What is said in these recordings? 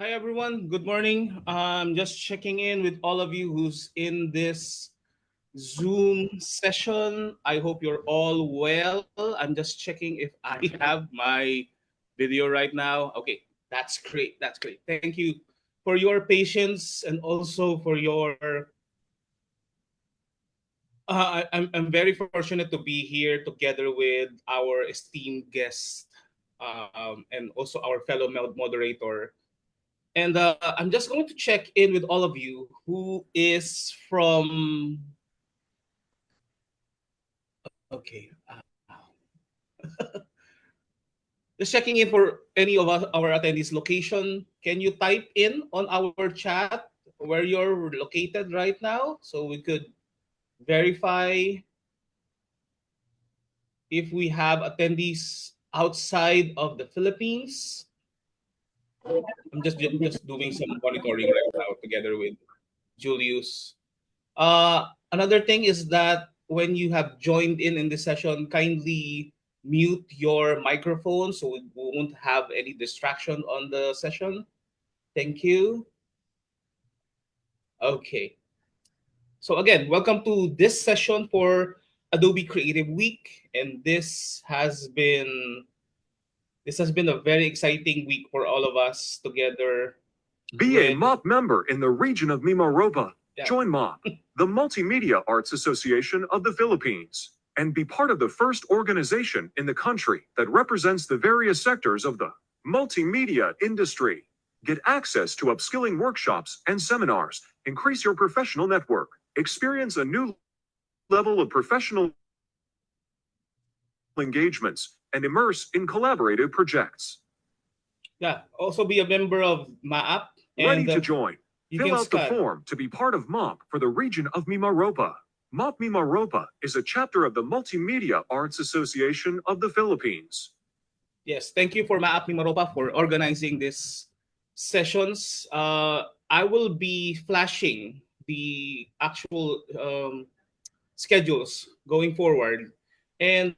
Hi everyone, good morning. I'm just checking in with all of you who's in this Zoom session. I hope you're all well. I'm just checking if I have my video right now. Okay, that's great. That's great. Thank you for your patience and also for your. I'm very fortunate to be here together with our esteemed guest and also our fellow moderator. And I'm just going to check in with all of you who is from. Okay. Just checking in for any of our attendees' location. Can you type in on our chat where you're located right now so we could verify if we have attendees outside of the Philippines? I'm just doing some monitoring right now together with Julius. Another thing is that when you have joined in this session, kindly mute your microphone so we won't have any distraction on the session. Thank you. Okay. So again, welcome to this session for Adobe Creative Week, and this has been a very exciting week for all of us together. Be a MOP member in the region of Mimaropa. Yeah. Join MOP, the Multimedia Arts Association of the Philippines, and be part of the first organization in the country that represents the various sectors of the multimedia industry. Get access to upskilling workshops and seminars, increase your professional network, experience a new level of professional engagements, and immerse in collaborative projects. Yeah, also be a member of MAAP. Ready to join? You Fill can out the scan. form to be part of MOP for the region of Mimaropa. MOP Mimaropa is a chapter of the Multimedia Arts Association of the Philippines. Yes, thank you for MAAP Mimaropa for organizing these sessions. I will be flashing the actual schedules going forward. And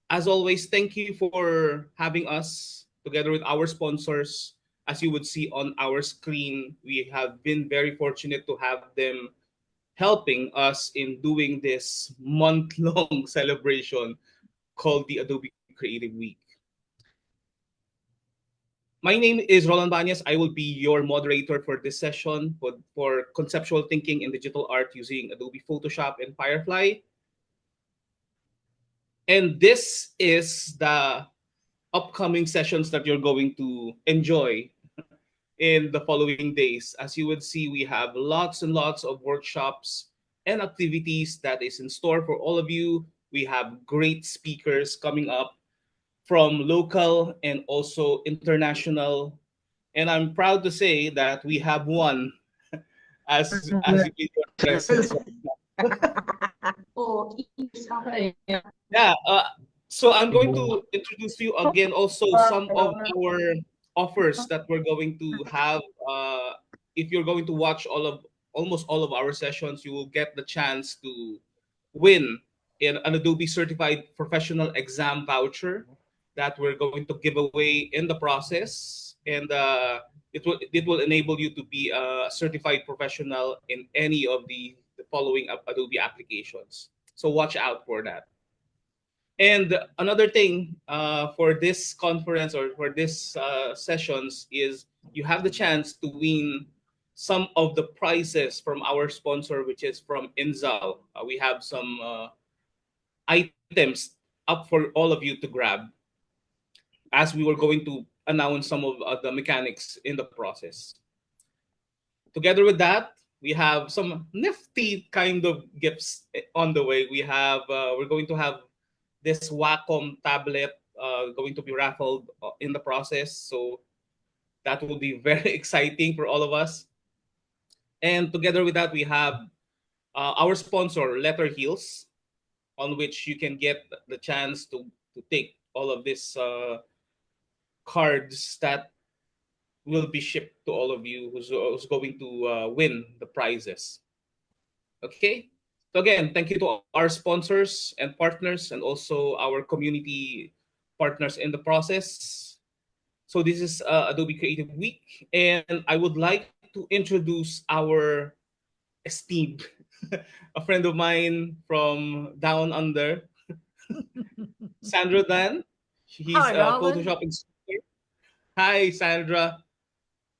as always, thank you for having us together with our sponsors. As you would see on our screen, we have been very fortunate to have them helping us in doing this month-long celebration called the Adobe Creative Week. My name is Roland Banyas. I will be your moderator for this session for conceptual thinking in digital art using Adobe Photoshop and Firefly. And this is the upcoming sessions that you're going to enjoy in the following days. As you would see, we have lots and lots of workshops and activities that is in store for all of you. We have great speakers coming up from local and also international. And I'm proud to say that we have one as you in your presence right now. Yeah. So I'm going to introduce you again also some of our offers that we're going to have. If you're going to watch almost all of our sessions, you will get the chance to win an Adobe Certified Professional Exam voucher that we're going to give away in the process, and it will enable you to be a certified professional in any of the following Adobe applications. So watch out for that. And another thing for this conference or for this sessions is you have the chance to win some of the prizes from our sponsor, which is from Inzal. We have some items up for all of you to grab as we were going to announce some of the mechanics in the process. Together with that, we have some nifty kind of gifts on the way. We're going to have this Wacom tablet going to be raffled in the process. So that will be very exciting for all of us. And together with that, we have our sponsor, Letter Heels, on which you can get the chance to take all of these cards that will be shipped to all of you who's going to win the prizes. Okay? So again, thank you to our sponsors and partners and also our community partners in the process. So this is Adobe Creative Week, and I would like to introduce our esteemed, a friend of mine from down under, Sandra Dann. He's Hi, a Roland. Photoshop instructor. Hi, Sandra.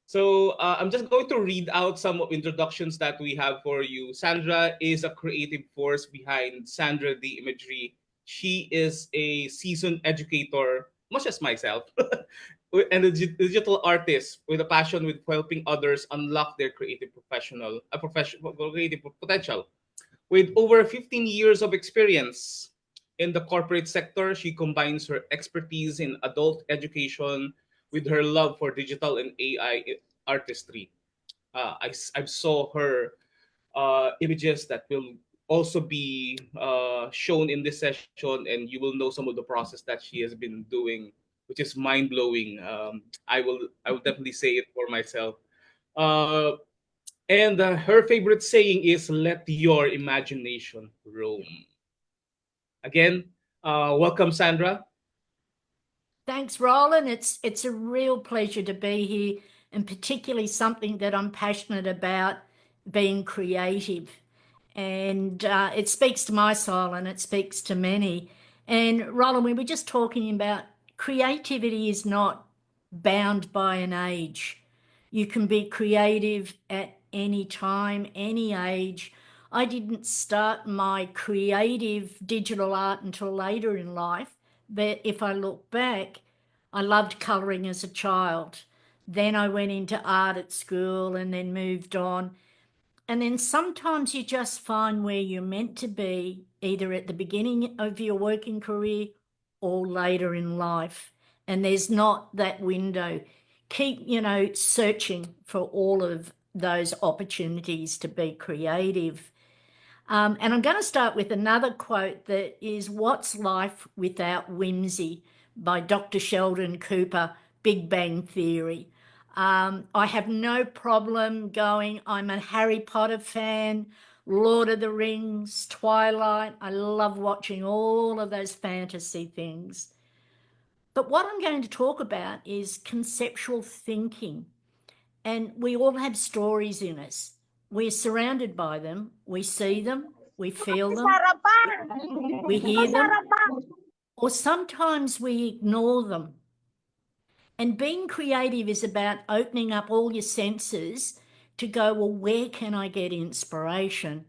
So I'm just going to read out some of introductions that we have for you. Sandra is a creative force behind Sandra the Imagery. She is a seasoned educator, much as myself, and a digital artist with a passion with helping others unlock their creative potential. With over 15 years of experience in the corporate sector, she combines her expertise in adult education with her love for digital and AI artistry. I saw her images that will also be shown in this session, and you will know some of the process that she has been doing, which is mind blowing. I will definitely say it for myself. Uh, and her favorite saying is "Let your imagination roam." Again, welcome, Sandra. Thanks, Roland. It's a real pleasure to be here, and particularly something that I'm passionate about, being creative. And it speaks to my soul, and it speaks to many. And Roland, we were just talking about creativity is not bound by an age. You can be creative at any time, any age. I didn't start my creative digital art until later in life, but if I look back, I loved colouring as a child. Then I went into art at school and then moved on. And then sometimes you just find where you're meant to be, either at the beginning of your working career or later in life. And there's not that window. Keep, searching for all of those opportunities to be creative. And I'm going to start with another quote that is "What's life without whimsy" by Dr. Sheldon Cooper, Big Bang Theory. I have no problem going, I'm a Harry Potter fan, Lord of the Rings, Twilight. I love watching all of those fantasy things. But what I'm going to talk about is conceptual thinking. And we all have stories in us. We're surrounded by them. We see them, we feel them, we hear them, or sometimes we ignore them. And being creative is about opening up all your senses to go, well, where can I get inspiration?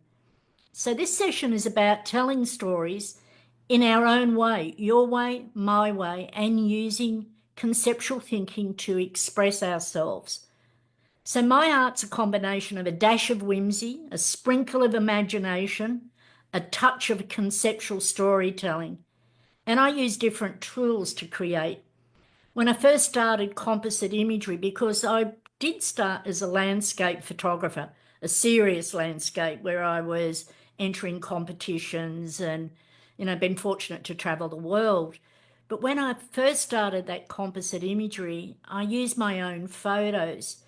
So this session is about telling stories in our own way, your way, my way, and using conceptual thinking to express ourselves. So my art's a combination of a dash of whimsy, a sprinkle of imagination, a touch of conceptual storytelling. And I use different tools to create. When I first started composite imagery, because I did start as a landscape photographer, a serious landscape where I was entering competitions and, been fortunate to travel the world. But when I first started that composite imagery, I used my own photos.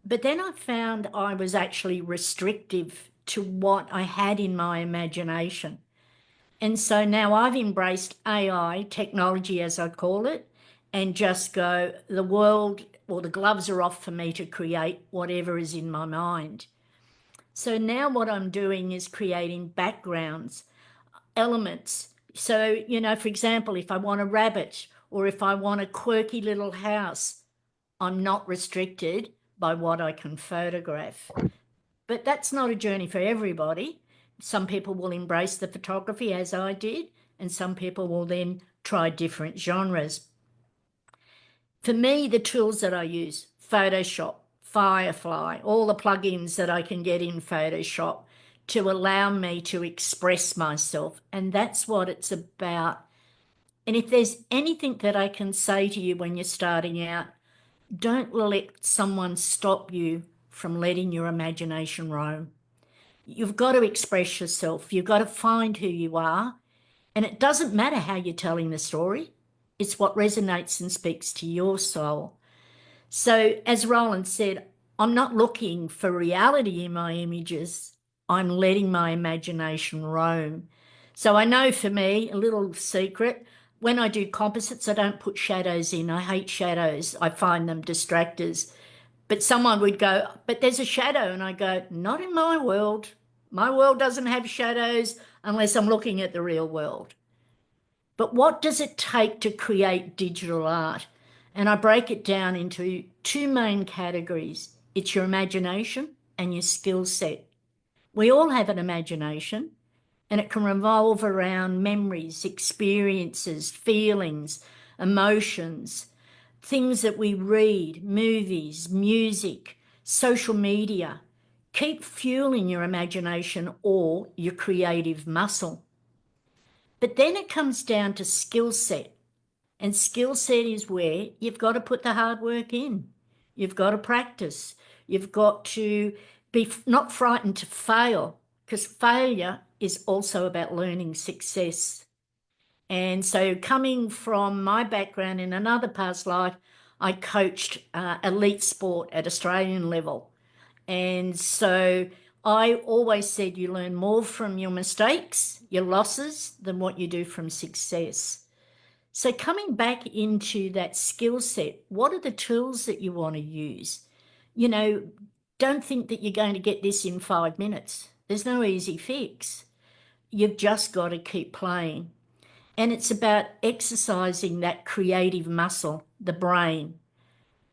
But then I found I was actually restrictive to what I had in my imagination. And so now I've embraced AI, technology as I call it, and just go, the world or the gloves are off for me to create whatever is in my mind. So now what I'm doing is creating backgrounds, elements. So, for example, if I want a rabbit or if I want a quirky little house, I'm not restricted by what I can photograph. But that's not a journey for everybody. Some people will embrace the photography as I did, and some people will then try different genres. For me, the tools that I use, Photoshop, Firefly, all the plugins that I can get in Photoshop to allow me to express myself. And that's what it's about. And if there's anything that I can say to you when you're starting out, don't let someone stop you from letting your imagination roam. You've got to express yourself. You've got to find who you are. And it doesn't matter how you're telling the story. It's what resonates and speaks to your soul. So as Roland said, I'm not looking for reality in my images. I'm letting my imagination roam. So I know for me, a little secret, When I do composites, I don't put shadows in. I hate shadows. I find them distractors. But someone would go, but there's a shadow. And I go, not in my world. My world doesn't have shadows unless I'm looking at the real world. But what does it take to create digital art? And I break it down into two main categories. It's your imagination and your skill set. We all have an imagination, and it can revolve around memories, experiences, feelings, emotions, things that we read, movies, music, social media. Keep fueling your imagination or your creative muscle. But then it comes down to skill set. And skill set is where you've got to put the hard work in. You've got to practice. You've got to be not frightened to fail, because failure is also about learning success. And so, coming from my background in another past life, I coached elite sport at Australian level. And so I always said you learn more from your mistakes, your losses, than what you do from success. So, coming back into that skill set, what are the tools that you want to use? You know, don't think that you're going to get this in 5 minutes. There's no easy fix. You've just got to keep playing. And it's about exercising that creative muscle, the brain.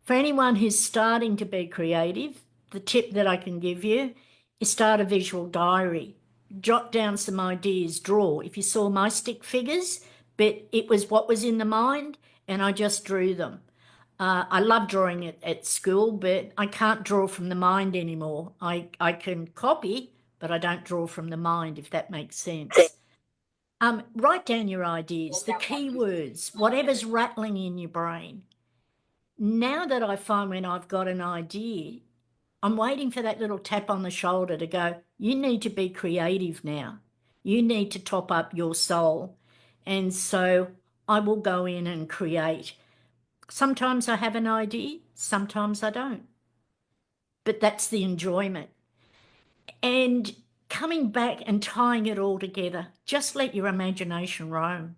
For anyone who's starting to be creative, the tip that I can give you is start a visual diary. Jot down some ideas, draw. If you saw my stick figures, but it was what was in the mind, and I just drew them. I love drawing it at school, but I can't draw from the mind anymore. I can copy, but I don't draw from the mind, if that makes sense. Write down your ideas, the keywords, whatever's rattling in your brain. Now that I find when I've got an idea, I'm waiting for that little tap on the shoulder to go, you need to be creative now. You need to top up your soul. And so I will go in and create. Sometimes I have an idea, sometimes I don't. But that's the enjoyment. And coming back and tying it all together, just let your imagination roam.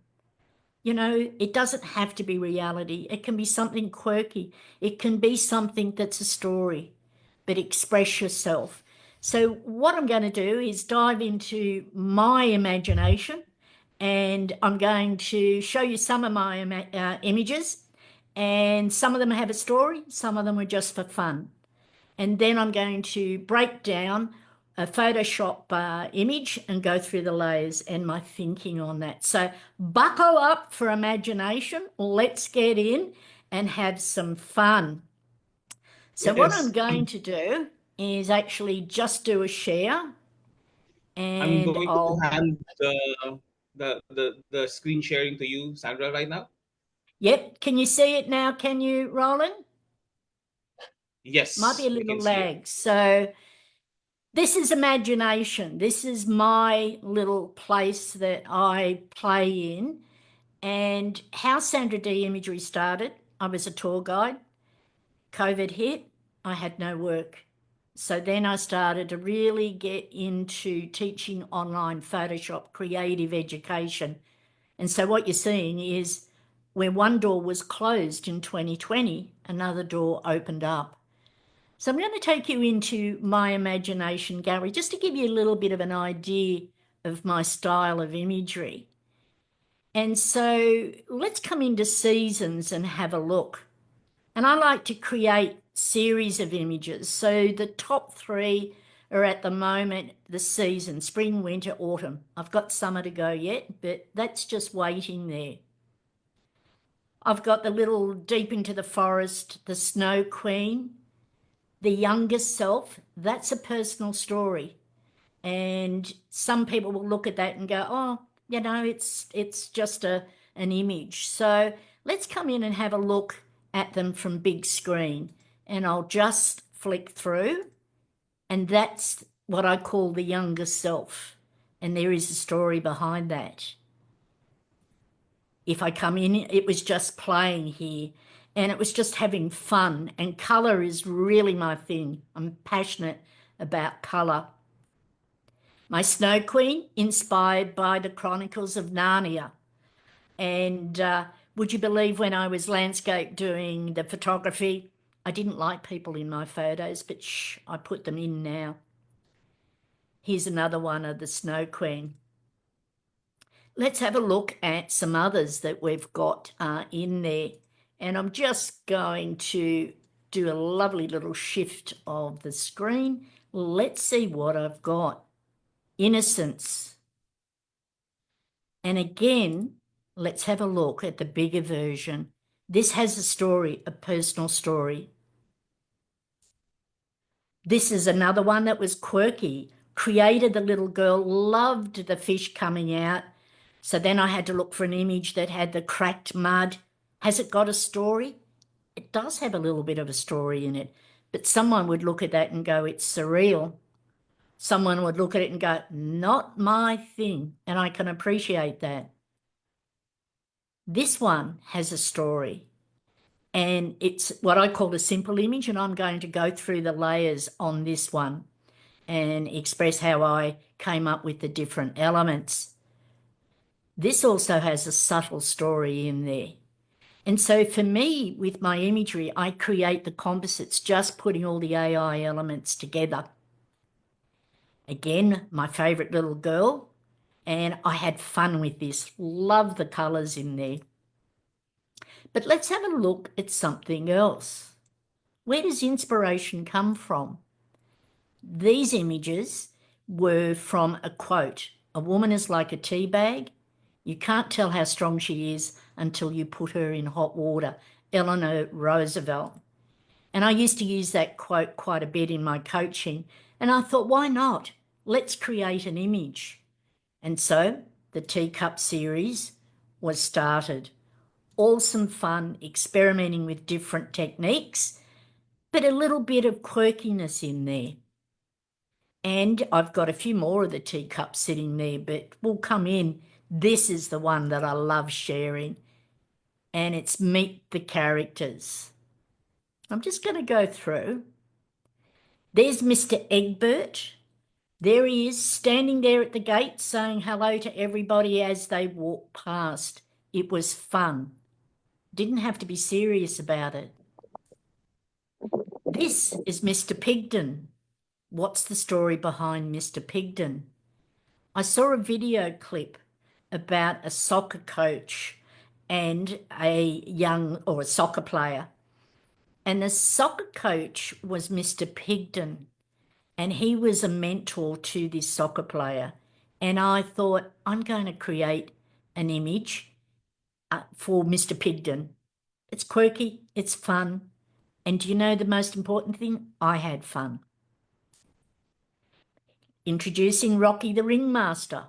You know, it doesn't have to be reality. It can be something quirky. It can be something that's a story, but express yourself. So what I'm going to do is dive into my imagination, and I'm going to show you some of my images, and some of them have a story, some of them are just for fun. And then I'm going to break down a Photoshop image and go through the layers and my thinking on that. So buckle up for imagination. Let's get in and have some fun. So what I'm Yes. going to do is actually just do a share, I'm and going to I'll, hand the screen sharing to you, Sandra, right now. yep, can you see it now? Can you, Roland? Might be Yes, a we little can see it. lag. So this is imagination. This is my little place that I play in. And how Sandra D Imagery started, I was a tour guide. COVID hit, I had no work. So then I started to really get into teaching online Photoshop creative education. And so what you're seeing is where one door was closed in 2020, another door opened up. So I'm going to take you into my imagination gallery just to give you a little bit of an idea of my style of imagery. And so let's come into seasons and have a look. And I like to create series of images. So the top three are at the moment the season, spring, winter, autumn. I've got summer to go yet, but that's just waiting there. I've got the little deep into the forest, the Snow Queen, the younger self. That's a personal story. And some people will look at that and go, oh, you know, it's just an image. So let's come in and have a look at them from big screen. And I'll just flick through. And that's what I call the younger self. And there is a story behind that. If I come in, it was just playing here. And it was just having fun. And colour is really my thing. I'm passionate about colour. My Snow Queen, inspired by the Chronicles of Narnia. And would you believe when I was landscape doing the photography, I didn't like people in my photos, but shh, I put them in now. Here's another one of the Snow Queen. Let's have a look at some others that we've got in there. And I'm just going to do a lovely little shift of the screen. Let's see what I've got. Innocence. And again, let's have a look at the bigger version. This has a story, a personal story. This is another one that was quirky. Created the little girl, loved the fish coming out. So then I had to look for an image that had the cracked mud. Has it got a story? It does have a little bit of a story in it, but someone would look at that and go, it's surreal. Someone would look at it and go, not my thing. And I can appreciate that. This one has a story, and it's what I call a simple image, and I'm going to go through the layers on this one and express how I came up with the different elements. This also has a subtle story in there. And so for me, with my imagery, I create the composites, just putting all the AI elements together. Again, my favourite little girl, and I had fun with this. Love the colours in there. But let's have a look at something else. Where does inspiration come from? These images were from a quote. A woman is like a tea bag. You can't tell how strong she is until you put her in hot water. Eleanor Roosevelt. And I used to use that quote quite a bit in my coaching. And I thought, why not? Let's create an image. And so the Teacup series was started. Awesome fun, experimenting with different techniques, but a little bit of quirkiness in there. And I've got a few more of the teacups sitting there, but we'll come in. This is the one that I love sharing, and it's Meet the Characters. I'm just going to go through. There's Mr. Egbert. There he is, standing there at the gate saying hello to everybody as they walk past. It was fun. Didn't have to be serious about it. This is Mr. Pigden. What's the story behind Mr. Pigden? I saw a video clip about a soccer coach and a soccer player. And the soccer coach was Mr. Pigden, and he was a mentor to this soccer player. And I thought, I'm going to create an image for Mr. Pigden. It's quirky, it's fun. And do you know the most important thing? I had fun. Introducing Rocky the Ringmaster,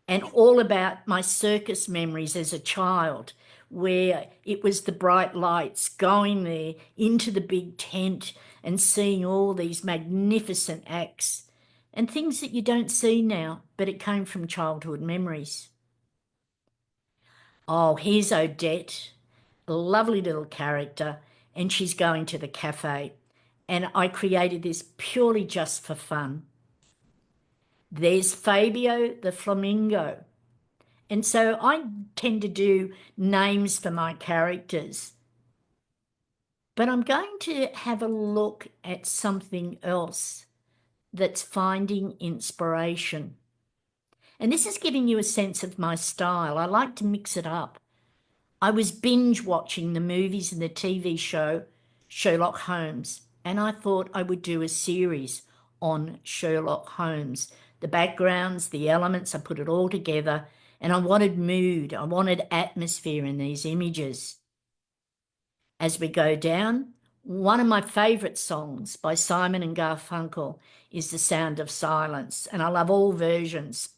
and all about my circus memories as a child, where it was the bright lights going there into the big tent and seeing all these magnificent acts and things that you don't see now, but it came from childhood memories. Oh, here's Odette, a lovely little character, and she's going to the cafe. And I created this purely just for fun. There's Fabio the flamingo. And so I tend to do names for my characters. But I'm going to have a look at something else that's finding inspiration. And this is giving you a sense of my style. I like to mix it up. I was binge watching the movies and the TV show Sherlock Holmes, and I thought I would do a series on Sherlock Holmes. The backgrounds, the elements, I put it all together, and I wanted mood, I wanted atmosphere in these images. As we go down, one of my favourite songs by Simon and Garfunkel is The Sound of Silence, and I love all versions.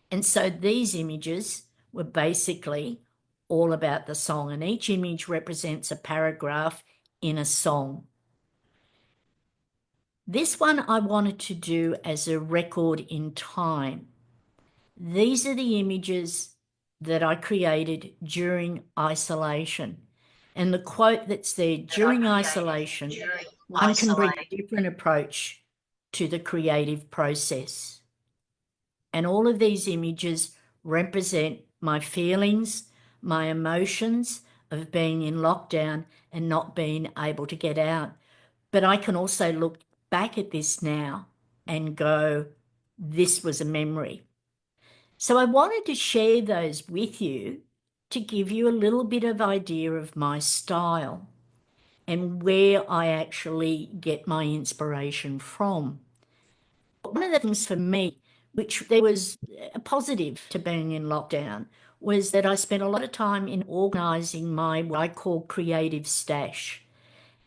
And so these images were basically all about the song, and each image represents a paragraph in a song. This one I wanted to do as a record in time. These are the images that I created during isolation. And the quote that's there, during isolation, one can bring a different approach to the creative process. And all of these images represent my feelings, my emotions of being in lockdown and not being able to get out. But I can also look back at this now and go, this was a memory. So I wanted to share those with you to give you a little bit of idea of my style and where I actually get my inspiration from. One of the things for me, which there was a positive to being in lockdown, was that I spent a lot of time in organising my, what I call creative stash.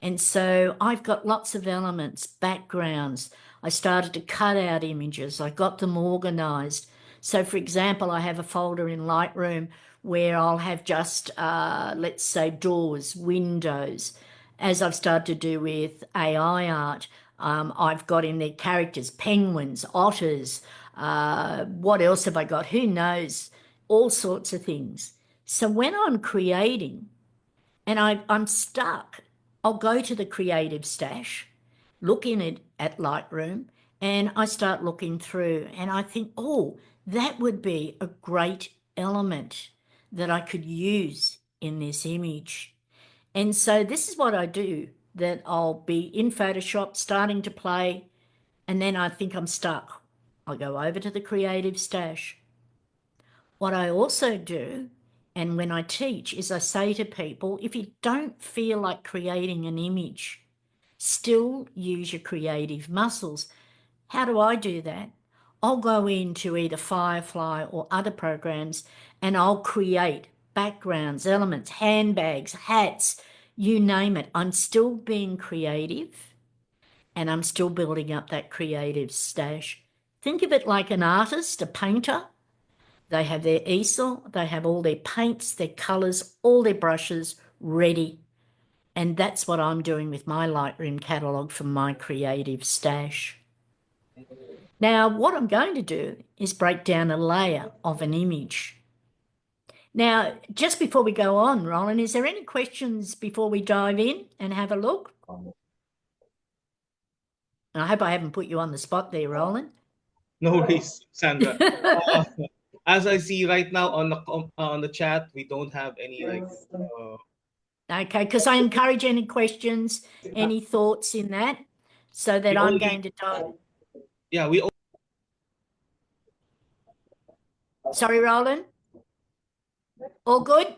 And so I've got lots of elements, backgrounds. I started to cut out images. I got them organised. So, for example, I have a folder in Lightroom where I'll have just, let's say, doors, windows. As I've started to do with AI art, I've got in there characters, penguins, otters. What else have I got? Who knows? All sorts of things. So when I'm creating, and I'm stuck, I'll go to the creative stash, look in it at Lightroom, and I start looking through and I think, oh, that would be a great element that I could use in this image. And so this is what I do, that I'll be in Photoshop starting to play, and then I think I'm stuck. I'll go over to the creative stash. What I also do, and when I teach, is I say to people, if you don't feel like creating an image, still use your creative muscles. How do I do that? I'll go into either Firefly or other programs and I'll create backgrounds, elements, handbags, hats, you name it. I'm still being creative and I'm still building up that creative stash. Think of it like an artist, a painter. They have their easel, they have all their paints, their colours, all their brushes ready. And that's what I'm doing with my Lightroom catalogue from my creative stash. Now, what I'm going to do is break down a layer of an image. Now, just before we go on, Roland, is there any questions before we dive in and have a look? I hope I haven't put you on the spot there, Roland. No worries, Sandra. As I see right now on the chat, we don't have any like. Okay, because I encourage any questions, any thoughts in that, so that We I'm only going to dive. yeah we Sorry, Roland? All good?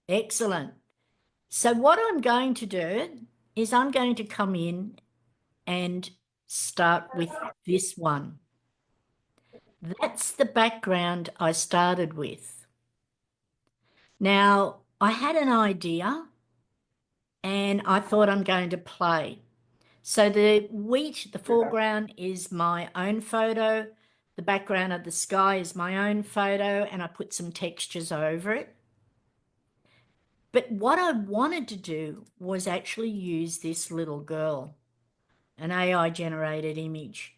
Excellent. So what I'm going to do is I'm going to come in and start with this one. That's the background I started with. Now, I had an idea and I thought I'm going to play. So the wheat, the foreground is my own photo. The background of the sky is my own photo, and I put some textures over it. But what I wanted to do was actually use this little girl, an AI generated image.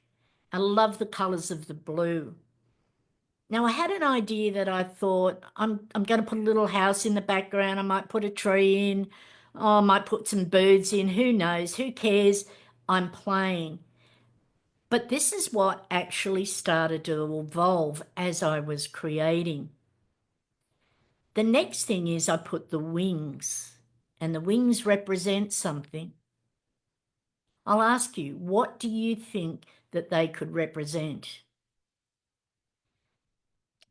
I love the colors of the blue. Now I had an idea that I thought I'm going to put a little house in the background. I might put a tree in. Oh, I might put some birds in. Who knows? Who cares? I'm playing. But this is what actually started to evolve as I was creating. The next thing is I put the wings, and the wings represent something. I'll ask you, what do you think that they could represent?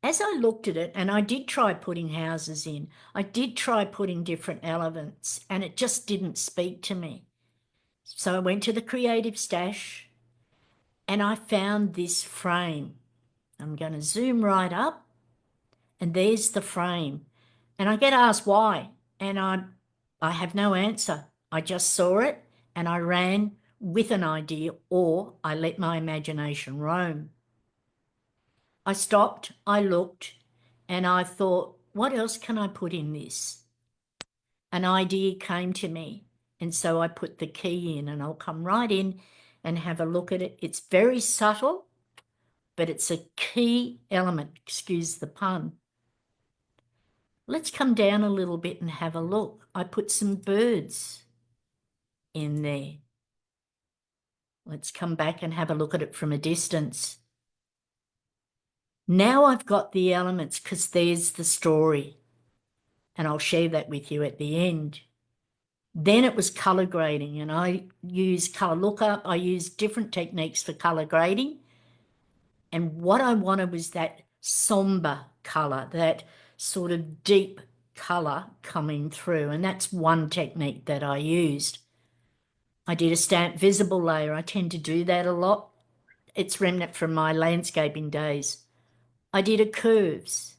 As I looked at it, and I did try putting houses in, I did try putting different elements, and it just didn't speak to me. So I went to the creative stash and I found this frame. I'm going to zoom right up, and there's the frame. And I get asked why, and I have no answer. I just saw it and I ran with an idea, or I let my imagination roam. I stopped, I looked, and I thought, what else can I put in this? An idea came to me, and so I put the key in, and I'll come right in and have a look at it. It's very subtle, but it's a key element, excuse the pun. Let's come down a little bit and have a look. I put some birds in there. Let's come back and have a look at it from a distance. Now I've got the elements because there's the story, and I'll share that with you at the end. Then it was color grading, and I used color lookup. I used different techniques for color grading. And what I wanted was that somber color, that sort of deep color coming through. And that's one technique that I used. I did a stamp visible layer. I tend to do that a lot. It's remnant from my landscaping days. I did a curves.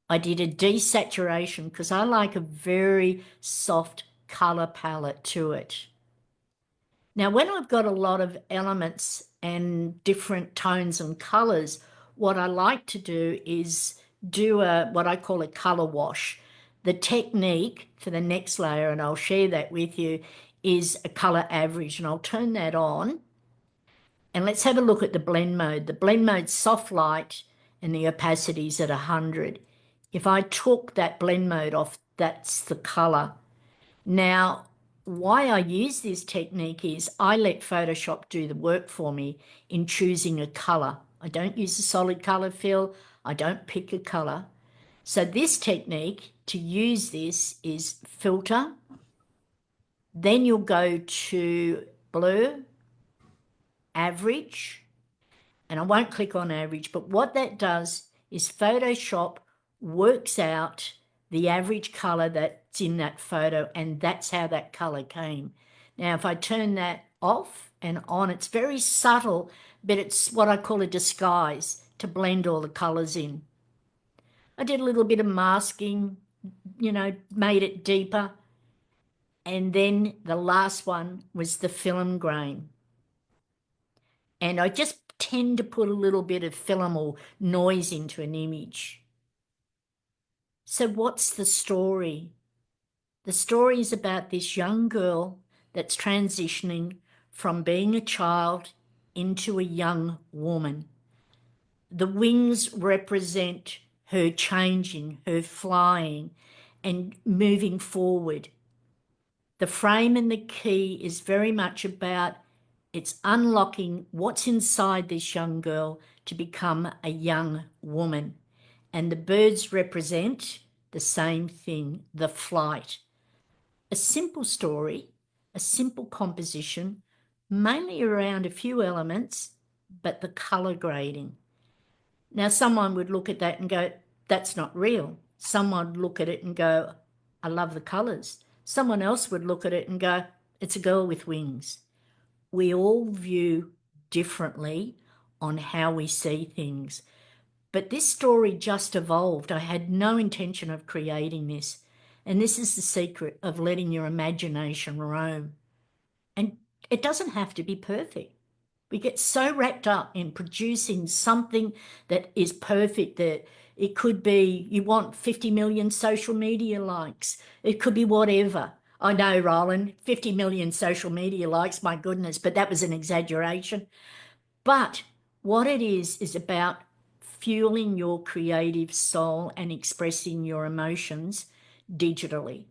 I did a desaturation because I like a very soft color palette to it. Now, when I've got a lot of elements and different tones and colors, what I like to do is do what I call a color wash. The technique for the next layer, and I'll share that with you, is a color average, and I'll turn that on. And let's have a look at the blend mode. The blend mode's soft light and the opacity's at 100. If I took that blend mode off, that's the color. Now, why I use this technique is I let Photoshop do the work for me in choosing a color. I don't use a solid color fill. I don't pick a color. So this technique to use this is filter. Then you'll go to blur, average, and I won't click on average, but what that does is Photoshop works out the average color that's in that photo, and that's how that color came. Now, if I turn that off and on, it's very subtle, but it's what I call a disguise to blend all the colors in. I did a little bit of masking, made it deeper. And then the last one was the film grain. And I just tend to put a little bit of film or noise into an image. So what's the story? The story is about this young girl that's transitioning from being a child into a young woman. The wings represent her changing, her flying and moving forward. The frame and the key is very much about it's unlocking what's inside this young girl to become a young woman. And the birds represent the same thing, the flight. A simple story, a simple composition, mainly around a few elements, but the colour grading. Now, someone would look at that and go, that's not real. Someone would look at it and go, I love the colours. Someone else would look at it and go, it's a girl with wings. We all view differently on how we see things. But this story just evolved. I had no intention of creating this. And this is the secret of letting your imagination roam. And it doesn't have to be perfect. We get so wrapped up in producing something that is perfect that it could be you want 50 million social media likes. It could be whatever. I know, Roland, 50 million social media likes, my goodness, but that was an exaggeration. But what it is about fueling your creative soul and expressing your emotions digitally.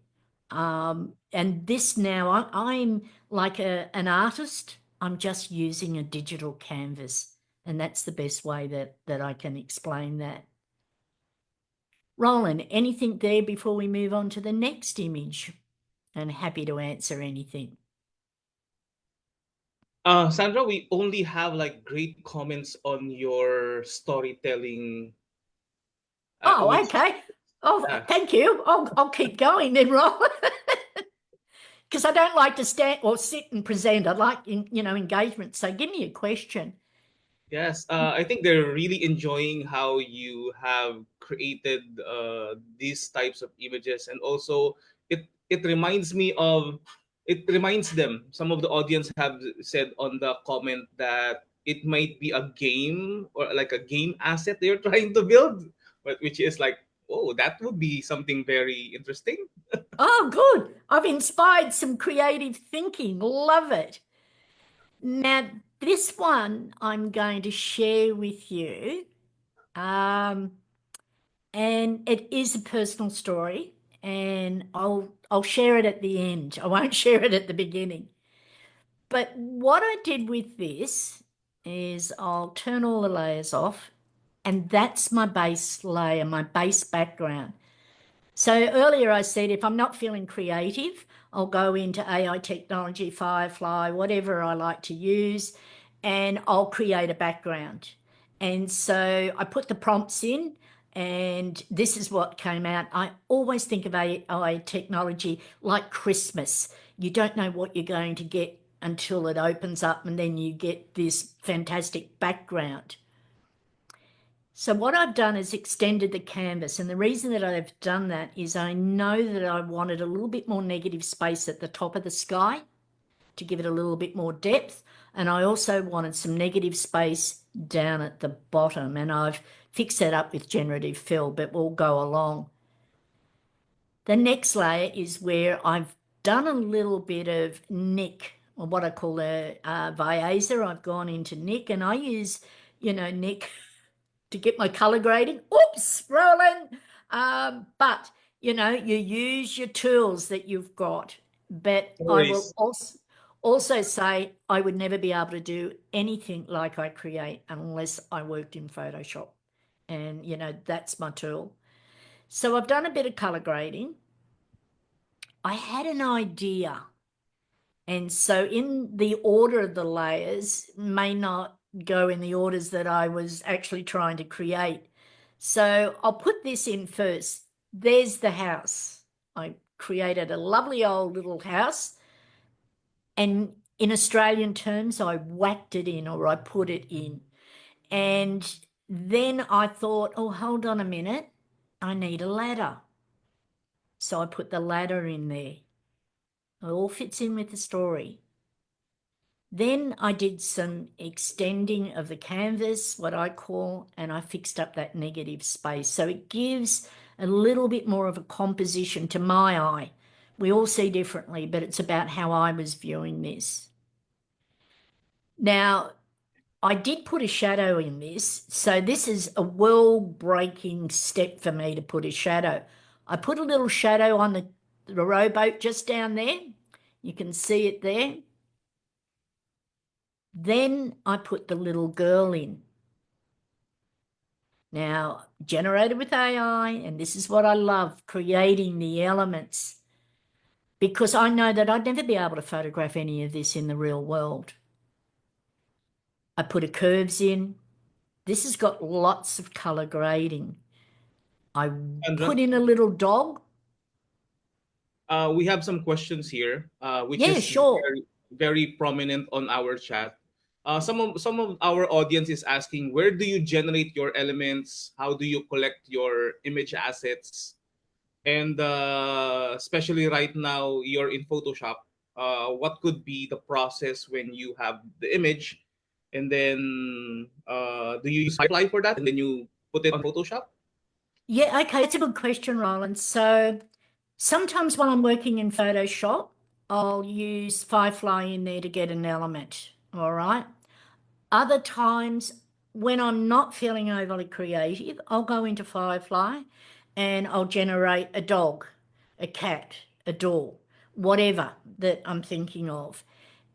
And this now, I'm like an artist. I'm just using a digital canvas. And that's the best way that I can explain that. Roland, anything there before we move on to the next image? And happy to answer anything. Sandra, we only have like great comments on your storytelling. Oh, Which okay. Oh, thank you. I'll keep going then, Roland. Because I don't like to stand or sit and present. I like, engagement. So give me a question. Yes, I think they're really enjoying how you have created these types of images, and also it reminds me of it reminds them. Some of the audience have said on the comment that it might be a game or like a game asset they're trying to build, but which is like, oh, that would be something very interesting. Oh, good. I've inspired some creative thinking. Love it. Now, this one I'm going to share with you. And it is a personal story, and I'll share it at the end. I won't share it at the beginning. But what I did with this is I'll turn all the layers off, And that's my base layer, my base background. So earlier I said, if I'm not feeling creative, I'll go into AI technology, Firefly, whatever I like to use, and I'll create a background. And so I put the prompts in, and this is what came out. I always think of AI technology like Christmas. You don't know what you're going to get until it opens up, and then you get this fantastic background. So what I've done is extended the canvas, and the reason that I've done that is I know that I wanted a little bit more negative space at the top of the sky to give it a little bit more depth, and I also wanted some negative space down at the bottom, and I've fixed that up with generative fill, but we'll go along. The next layer is where I've done a little bit of Nick, or what I call a Viaza. I've gone into Nick, and I use, Nick to get my color grading. Oops, Roland. But, you use your tools that you've got. But I will also say I would never be able to do anything like I create unless I worked in Photoshop. And, that's my tool. So I've done a bit of color grading. I had an idea. And so in the order of the layers may not go in the orders that I was actually trying to create. So I'll put this in first. There's the house. I created a lovely old little house. And in Australian terms, I whacked it in, or I put it in. And then I thought, oh, hold on a minute. I need a ladder. So I put the ladder in there. It all fits in with the story. Then I did some extending of the canvas, what I call, and I fixed up that negative space. So it gives a little bit more of a composition to my eye. We all see differently, but it's about how I was viewing this. Now, I did put a shadow in this. So this is a world-breaking step for me to put a shadow. I put a little shadow on the rowboat just down there. You can see it there. Then I put the little girl in. Now, generated with AI, and this is what I love, creating the elements, because I know that I'd never be able to photograph any of this in the real world. I put a curves in. This has got lots of color grading. I put in a little dog. We have some questions here, which Yeah, is sure. very, very prominent on our chat. Some of our audience is asking, where do you generate your elements? How do you collect your image assets? And especially right now, you're in Photoshop. What could be the process when you have the image, and then do you use Firefly for that, and then you put it on Photoshop? Yeah, okay, that's a good question, Roland. So sometimes when I'm working in Photoshop, I'll use Firefly in there to get an element, all right? Other times when I'm not feeling overly creative, I'll go into Firefly and I'll generate a dog, a cat, a door, whatever that I'm thinking of.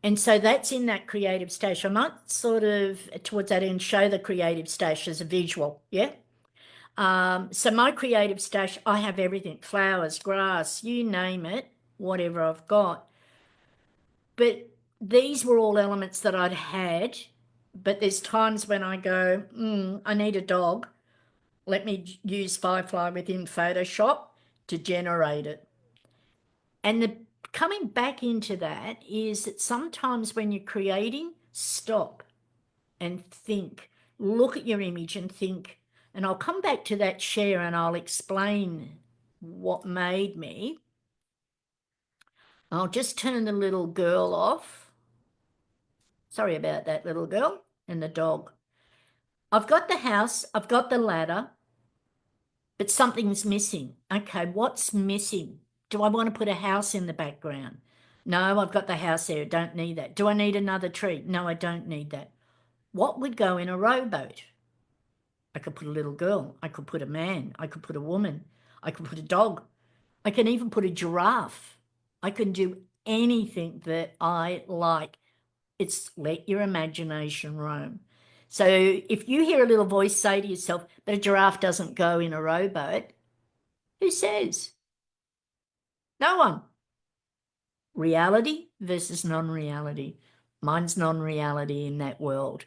And so that's in that creative stash. I might sort of, towards that end, show the creative stash as a visual, yeah? So my creative stash, I have everything, flowers, grass, you name it, whatever I've got. But these were all elements that I'd had, but there's times when I go, I need a dog. Let me use Firefly within Photoshop to generate it. And coming back into that is that sometimes when you're creating, stop and think, look at your image and think, and I'll come back to that share and I'll explain what made me. I'll just turn the little girl off. Sorry about that, little girl and the dog. I've got the house, I've got the ladder, but something's missing. Okay, what's missing? Do I want to put a house in the background? No, I've got the house there, don't need that. Do I need another tree? No, I don't need that. What would go in a rowboat? I could put a little girl, I could put a man, I could put a woman, I could put a dog, I can even put a giraffe. I can do anything that I like. It's let your imagination roam. So if you hear a little voice say to yourself, but a giraffe doesn't go in a rowboat, who says? No one. Reality versus non-reality. Mine's non-reality in that world.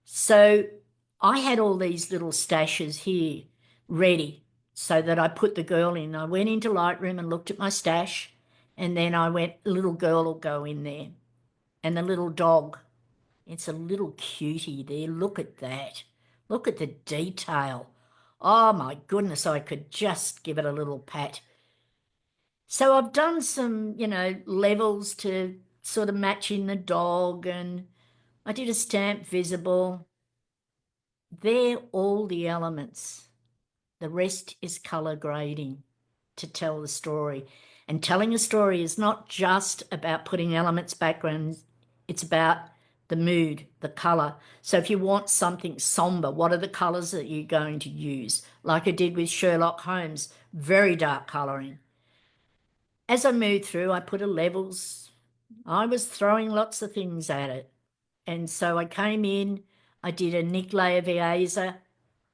So I had all these little stashes here ready so that I put the girl in. I went into Lightroom and looked at my stash, and then I went, little girl will go in there. And the little dog, it's a little cutie there. Look at that. Look at the detail. Oh my goodness, I could just give it a little pat. So I've done some, levels to sort of match in the dog, and I did a stamp visible. They're all the elements. The rest is colour grading to tell the story. And telling a story is not just about putting elements, backgrounds, it's about the mood, the colour. So if you want something sombre, what are the colours that you're going to use? Like I did with Sherlock Holmes, very dark colouring. As I moved through, I put a levels. I was throwing lots of things at it. And so I came in, I did a Nick layer Viesa.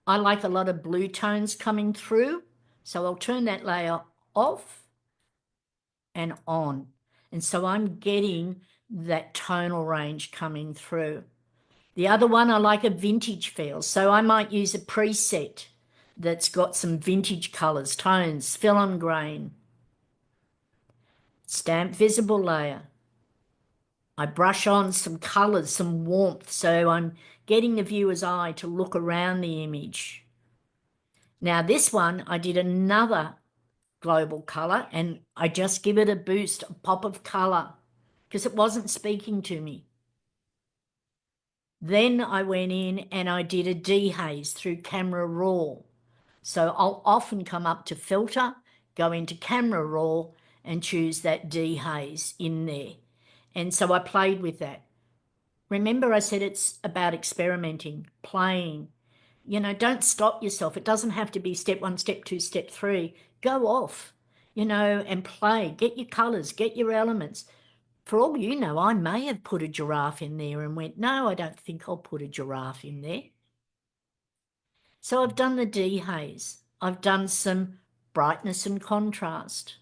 I like a lot of blue tones coming through, so I'll turn that layer off and on. And so I'm getting that tonal range coming through. The other one, I like a vintage feel, so I might use a preset that's got some vintage colours, tones, film grain, stamp visible layer. I brush on some colours, some warmth, so I'm getting the viewer's eye to look around the image. Now this one, I did another global colour and I just give it a boost, a pop of colour, because it wasn't speaking to me. Then I went in and I did a dehaze through Camera Raw. So I'll often come up to filter, go into Camera Raw and choose that dehaze in there. And so I played with that. Remember I said it's about experimenting, playing. Don't stop yourself. It doesn't have to be step 1, step 2, step 3. Go off, and play. Get your colours, get your elements. For all you know, I may have put a giraffe in there and went, no, I don't think I'll put a giraffe in there. So I've done the dehaze. I've done some brightness and contrast.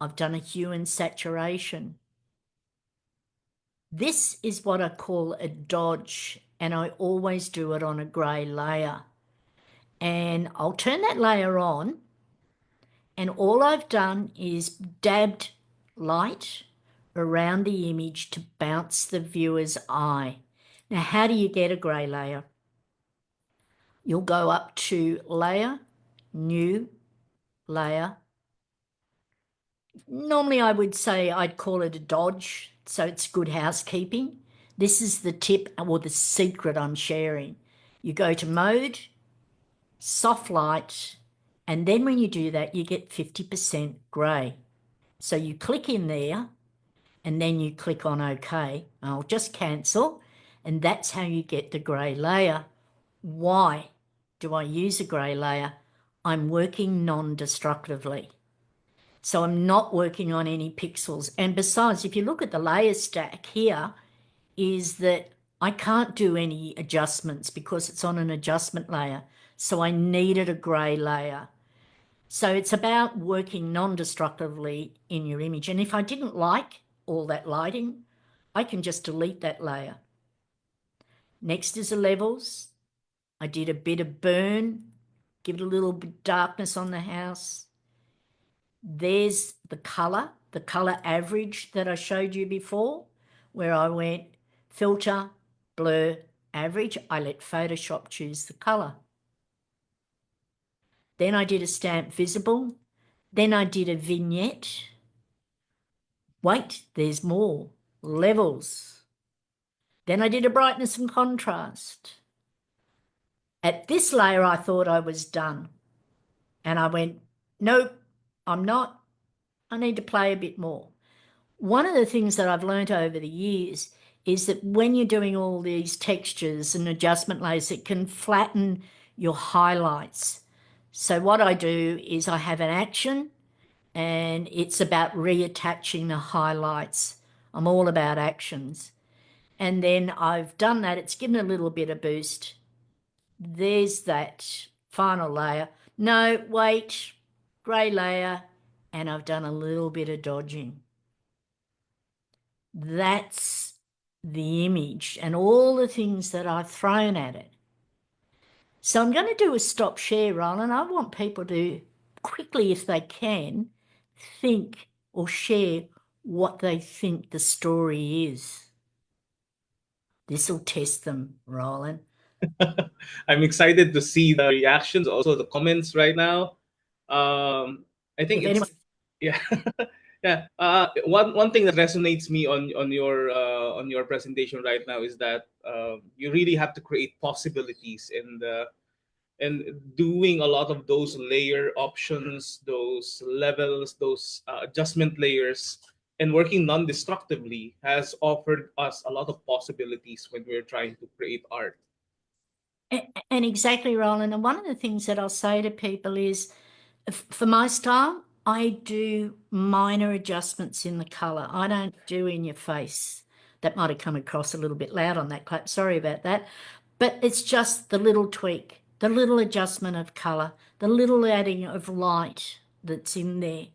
I've done a hue and saturation. This is what I call a dodge, and I always do it on a grey layer. And I'll turn that layer on, and all I've done is dabbed light around the image to bounce the viewer's eye. Now, how do you get a grey layer? You'll go up to Layer, New, Layer. Normally I would say I'd call it a dodge, so it's good housekeeping. This is the tip or the secret I'm sharing. You go to Mode, Soft Light, and then when you do that, you get 50% grey. So you click in there and then you click on OK. I'll just cancel, and that's how you get the grey layer. Why do I use a grey layer? I'm working non-destructively. So I'm not working on any pixels. And besides, if you look at the layer stack here, is that I can't do any adjustments because it's on an adjustment layer. So I needed a grey layer. So it's about working non-destructively in your image. And if I didn't like all that lighting, I can just delete that layer. Next is the levels. I did a bit of burn, give it a little bit of darkness on the house. There's the colour average that I showed you before, where I went filter, blur, average. I let Photoshop choose the colour. Then I did a stamp visible. Then I did a vignette. Wait, there's more. Levels. Then I did a brightness and contrast. At this layer, I thought I was done. And I went, nope, I'm not. I need to play a bit more. One of the things that I've learnt over the years is that when you're doing all these textures and adjustment layers, it can flatten your highlights. So what I do is I have an action and it's about reattaching the highlights. I'm all about actions. And then I've done that. It's given a little bit of boost. There's that final layer. No, wait, grey layer, and I've done a little bit of dodging. That's the image and all the things that I've thrown at it. So I'm going to do a stop share, Roland. I want people to quickly, if they can, think or share what they think the story is. This will test them, Roland. I'm excited to see the reactions, also the comments right now. I think it's yeah, yeah. One thing that resonates me on your presentation right now is that you really have to create possibilities and doing a lot of those layer options, those levels, those adjustment layers, and working non-destructively has offered us a lot of possibilities when we're trying to create art. And exactly, Roland. And one of the things that I'll say to people is, for my style, I do minor adjustments in the colour. I don't do in your face. That might have come across a little bit loud on that clip. Sorry about that. But it's just the little tweak, the little adjustment of colour, the little adding of light that's in there.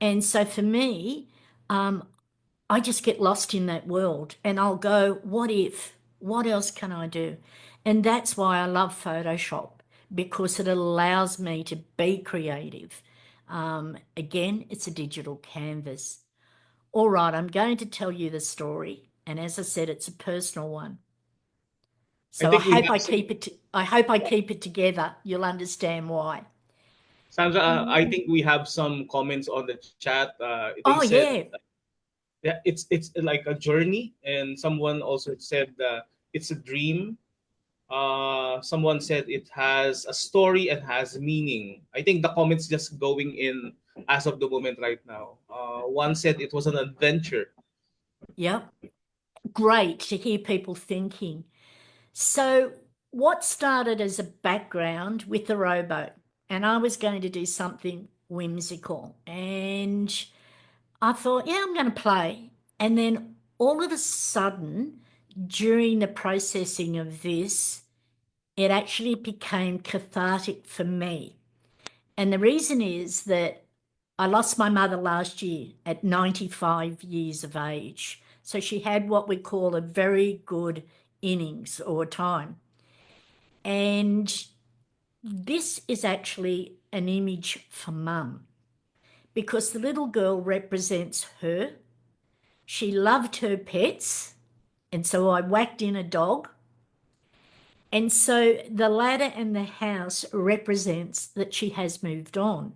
And so for me, I just get lost in that world and I'll go, what if? What else can I do? And that's why I love Photoshop, because it allows me to be creative. Again, it's a digital canvas. All right, I'm going to tell you the story. And as I said, it's a personal one. So I hope I keep it together. You'll understand why. Sandra, I think we have some comments on the chat. They Oh, said, yeah. yeah, it's like a journey, and someone also said it's a dream. Someone said it has a story and has meaning. I think the comments just going in as of the moment right now. One said it was an adventure. Yep. Great to hear people thinking. So what started as a background with the rowboat, and I was going to do something whimsical, and I thought, yeah, I'm going to play. And then all of a sudden, during the processing of this, it actually became cathartic for me. And the reason is that I lost my mother last year at 95 years of age. So she had what we call a very good innings or time. And this is actually an image for Mum, because the little girl represents her. She loved her pets, and so I whacked in a dog. And so the ladder and the house represents that she has moved on.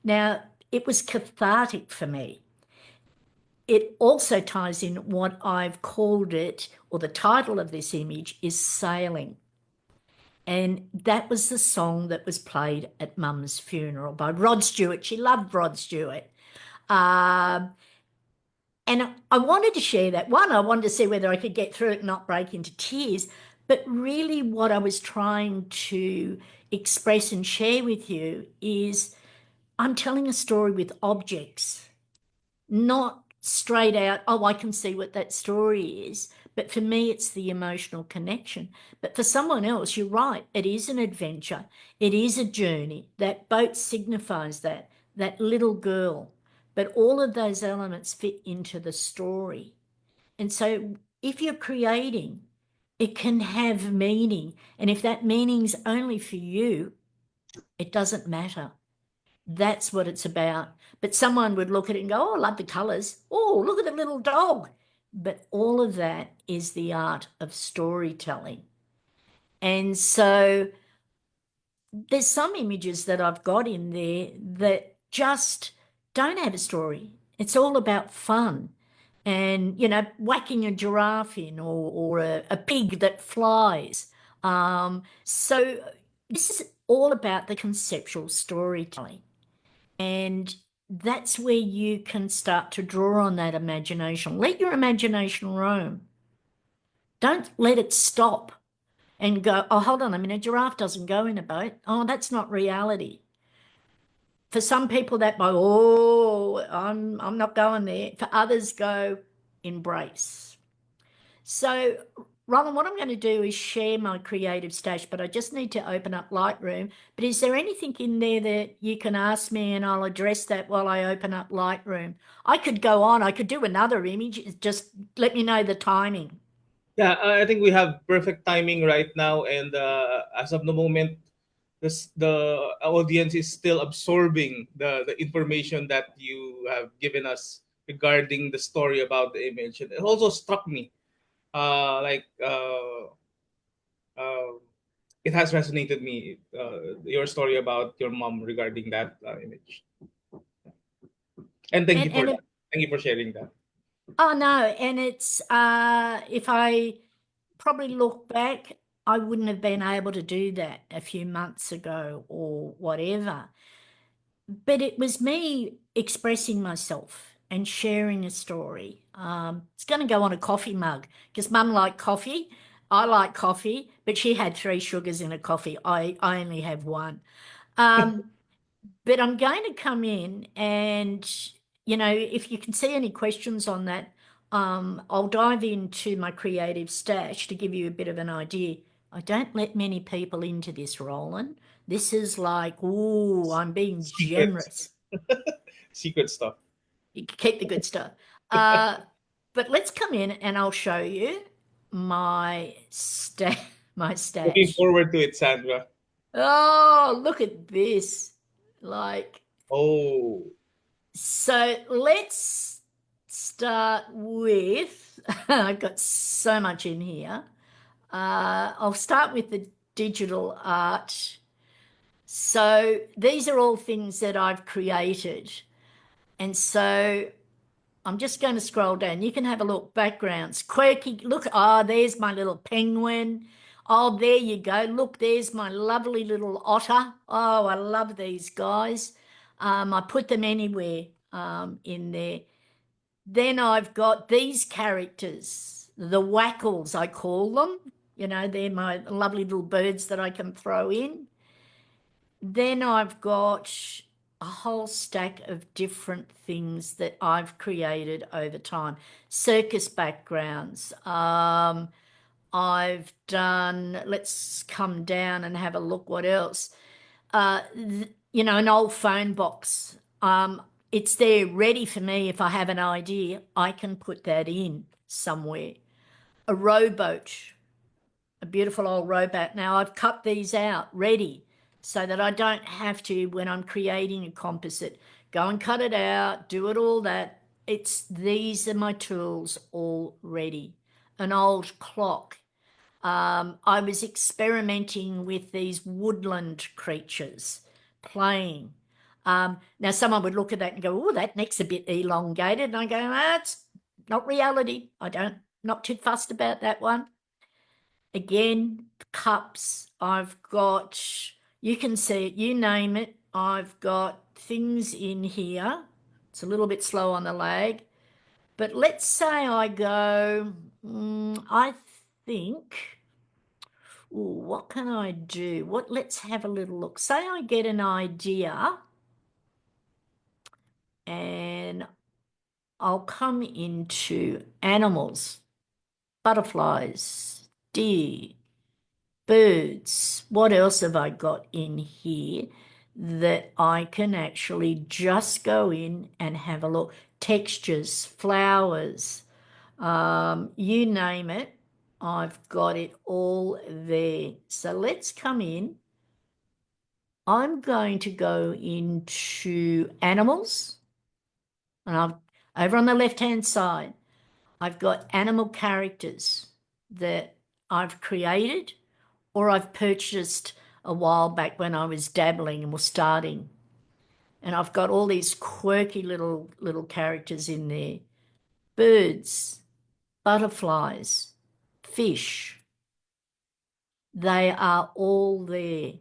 Now, it was cathartic for me. It also ties in what I've called it, or the title of this image is Sailing. And that was the song that was played at Mum's funeral by Rod Stewart. She loved Rod Stewart. And I wanted to share that. One, I wanted to see whether I could get through it and not break into tears. But really, what I was trying to express and share with you is I'm telling a story with objects, not straight out, oh, I can see what that story is. But for me, it's the emotional connection. But for someone else, you're right, it is an adventure. It is a journey. That boat signifies that little girl. But all of those elements fit into the story. And so if you're creating, it can have meaning. And if that meaning's only for you, it doesn't matter. That's what it's about. But someone would look at it and go, oh, I love the colours. Oh, look at the little dog. But all of that is the art of storytelling. And so there's some images that I've got in there that just don't have a story. It's all about fun and, whacking a giraffe in or a pig that flies. So this is all about the conceptual storytelling. And that's where you can start to draw on that imagination. Let your imagination roam. Don't let it stop and go, oh, hold on a minute, a giraffe doesn't go in a boat. Oh, that's not reality. For some people that might, oh, I'm not going there. For others, go embrace. So, Roland, what I'm going to do is share my creative stash, but I just need to open up Lightroom. But is there anything in there that you can ask me and I'll address that while I open up Lightroom? I could go on, I could do another image, just let me know the timing. Yeah, I think we have perfect timing right now, and as of the moment, the audience is still absorbing the information that you have given us regarding the story about the image. And it also struck me, like uh, it has resonated me, your story about your mom regarding that image. And thank you for And that. Thank you for sharing that. oh no, and it's if I probably look back, I wouldn't have been able to do that a few months ago or whatever. But it was me expressing myself and sharing a story. It's going to go on a coffee mug because Mum liked coffee. I like coffee, but she had 3 sugars in a coffee. I only have one. Um, but I'm going to come in and, if you can see any questions on that, I'll dive into my creative stash to give you a bit of an idea. I don't let many people into this, Roland. This is like, ooh, I'm being Secrets, generous. secret stuff. You can keep the good stuff. Uh, but let's come in and I'll show you my my Looking stash. forward to it, Sandra. Oh, look at this. Like, Oh, so let's start with, I've got so much in here. I'll start with the digital art. So these are all things that I've created. And so I'm just going to scroll down. You can have a look. Backgrounds, quirky. Look, there's my little penguin. Oh, there you go. Look, there's my lovely little otter. Oh, I love these guys. I put them anywhere in there. Then I've got these characters, the wackles, I call them. They're my lovely little birds that I can throw in. Then I've got a whole stack of different things that I've created over time. Circus backgrounds. I've done, let's come down and have a look what else. An old phone box. It's there ready for me if I have an idea. I can put that in somewhere. A rowboat, a beautiful old rowboat. Now I've cut these out ready so that I don't have to, when I'm creating a composite, go and cut it out, do it all that. These are my tools all ready. An old clock. I was experimenting with these woodland creatures, playing. Now someone would look at that and go, "Oh, that neck's a bit elongated," and I go, "That's not reality. Not too fussed about that one." Again, cups. I've got, you can see it, you name it. I've got things in here. It's a little bit slow on the lag. But let's say I go, I think, what can I do? Let's have a little look. Say I get an idea and I'll come into animals, butterflies, deer, birds. What else have I got in here that I can actually just go in and have a look? Textures, flowers, you name it. I've got it all there. So let's come in. I'm going to go into animals, and over on the left-hand side, I've got animal characters that I've created or I've purchased a while back when I was dabbling and was starting. And I've got all these quirky little characters in there. Birds, butterflies, fish. They are all there.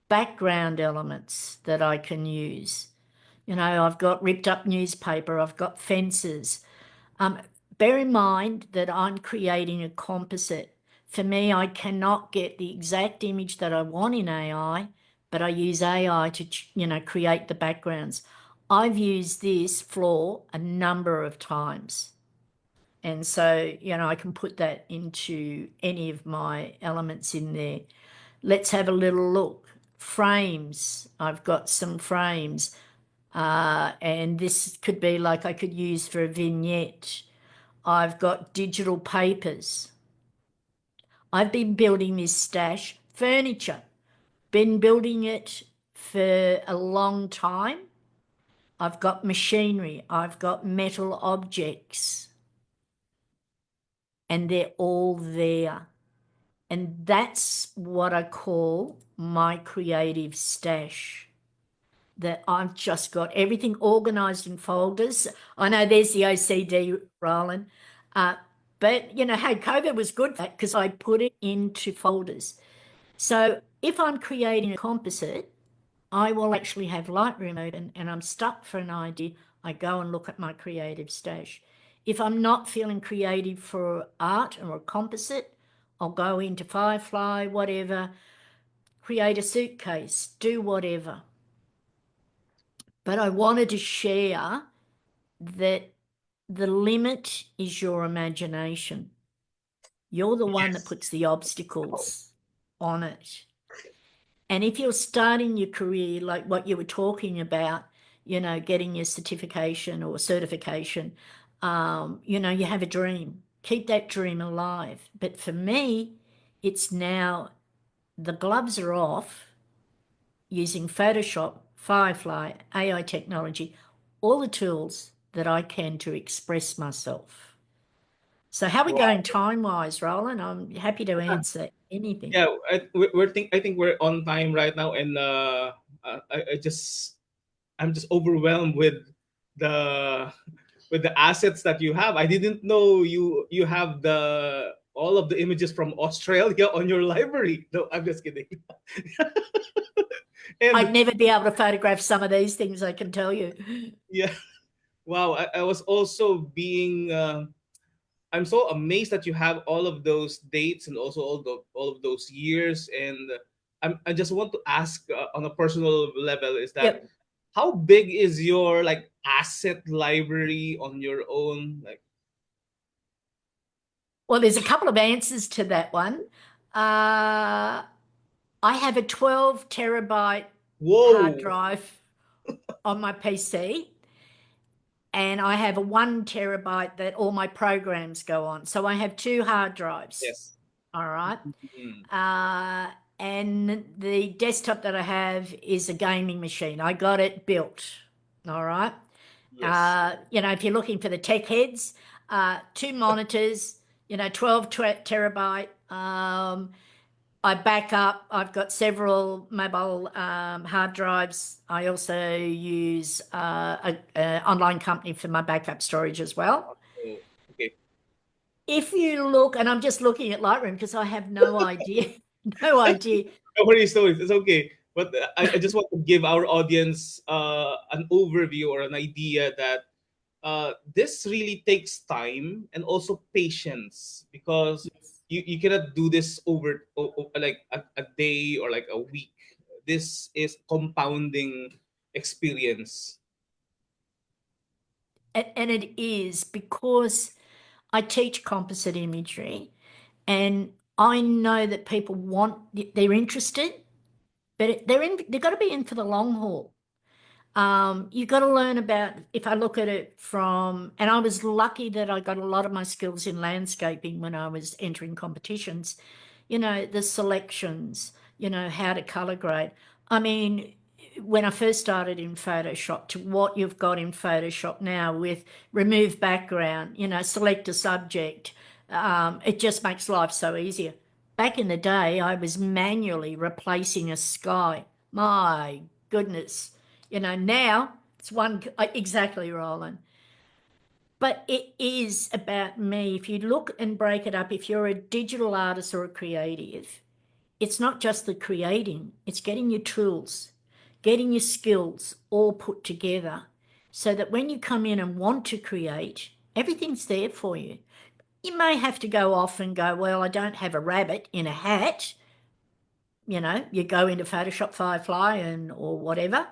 Background elements that I can use. I've got ripped up newspaper, I've got fences. Bear in mind that I'm creating a composite. For me, I cannot get the exact image that I want in AI, but I use AI to, create the backgrounds. I've used this floor a number of times. And so, I can put that into any of my elements in there. Let's have a little look. Frames. I've got some frames. And this could be like I could use for a vignette. I've got digital papers. I've been building this stash. Furniture. Been building it for a long time. I've got machinery. I've got metal objects. And they're all there. And that's what I call my creative stash. That I've just got everything organized in folders. I know there's the OCD, Roland. But, hey, COVID was good for that because I put it into folders. So if I'm creating a composite, I will actually have Lightroom open and I'm stuck for an idea. I go and look at my creative stash. If I'm not feeling creative for art or a composite, I'll go into Firefly, whatever, create a suitcase, do whatever. But I wanted to share that the limit is your imagination. You're the one that Yes. puts the obstacles on it. And if you're starting your career, like what you were talking about, getting your certification or certification, you have a dream. Keep that dream alive. But for me, it's now the gloves are off using Photoshop, Firefly, AI technology, all the tools that I can to express myself. So how are we Wow. going time-wise, Roland? I'm happy to answer anything. Yeah, I think we're on time right now, and I'm just overwhelmed the with the assets that you have. I didn't know you have the all of the images from Australia on your library. No, I'm just kidding. I'd And never be able to photograph some of these things, I can tell you. yeah, wow, I was also being I'm so amazed that you have all of those dates and also all of those years. And I just want to ask on a personal level, is that Yep. how big is your like asset library on your own? Like, Well, there's a couple of answers to that one. I have a 12 terabyte hard whoa, drive on my PC, and I have a 1 terabyte that all my programs go on. So I have two hard drives. yes. All right. Mm, And the desktop that I have is a gaming machine. I got it built. All right. yes. If you're looking for the tech heads, two monitors, 12 terabyte. I back up. I've got several mobile hard drives. I also use an online company for my backup storage as well. Oh, okay. If you look, and I'm just looking at Lightroom because I have no idea, no idea. No worries, no worries. It's okay. But I just want to give our audience an overview or an idea that this really takes time and also patience, because you cannot do this over like a day or like a week. This is compounding experience. And it is because I teach composite imagery and I know that people they're interested, but they've got to be in for the long haul. You've got to learn about, if I look at it and I was lucky that I got a lot of my skills in landscaping when I was entering competitions, the selections, how to color grade. I mean, when I first started in Photoshop to what you've got in Photoshop now with remove background, select a subject, it just makes life so easier. Back in the day, I was manually replacing a sky. My goodness. Now it's exactly, Roland. But it is about me. If you look and break it up, if you're a digital artist or a creative, it's not just the creating, it's getting your tools, getting your skills all put together so that when you come in and want to create, everything's there for you. You may have to go off and go, well, I don't have a rabbit in a hat. You go into Photoshop, Firefly, or whatever.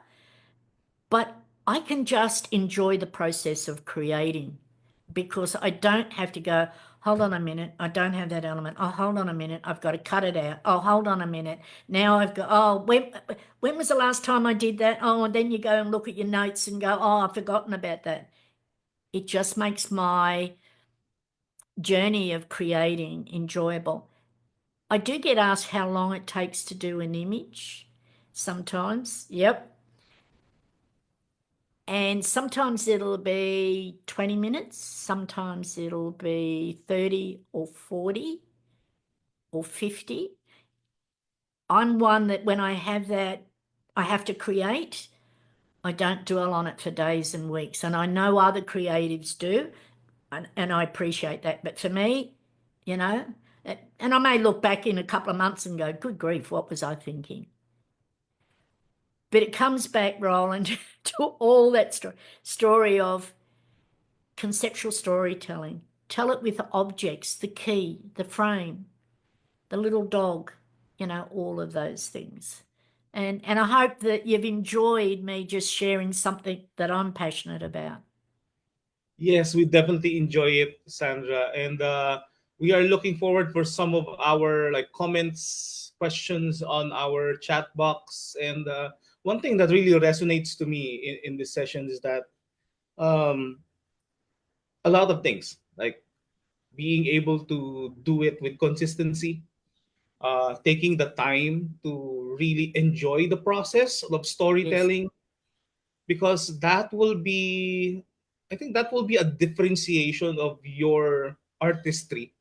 But I can just enjoy the process of creating. because I don't have to go, hold on a minute, I don't have that element. Oh, hold on a minute, I've got to cut it out. Oh, hold on a minute. Now I've got, oh, when was the last time I did that? Oh, and then you go and look at your notes and go, oh, I've forgotten about that. It just makes my journey of creating enjoyable. I do get asked how long it takes to do an image sometimes. Yep. And sometimes it'll be 20 minutes, sometimes it'll be 30 or 40 or 50. I'm one that when I have that, I have to create, I don't dwell on it for days and weeks. And I know other creatives do, and I appreciate that. But for me, you know, and I may look back in a couple of months and go, good grief, what was I thinking? But it comes back, Roland, to all that story of conceptual storytelling. Tell it with objects, the key, the frame, the little dog, all of those things. And I hope that you've enjoyed me just sharing something that I'm passionate about. Yes, we definitely enjoy it, Sandra, and we are looking forward for some of our like comments, questions on our chat box. And one thing that really resonates to me in this session is that um, a lot of things like being able to do it with consistency, taking the time to really enjoy the process of Yes. storytelling, because that will be, I think that will be a differentiation of your artistry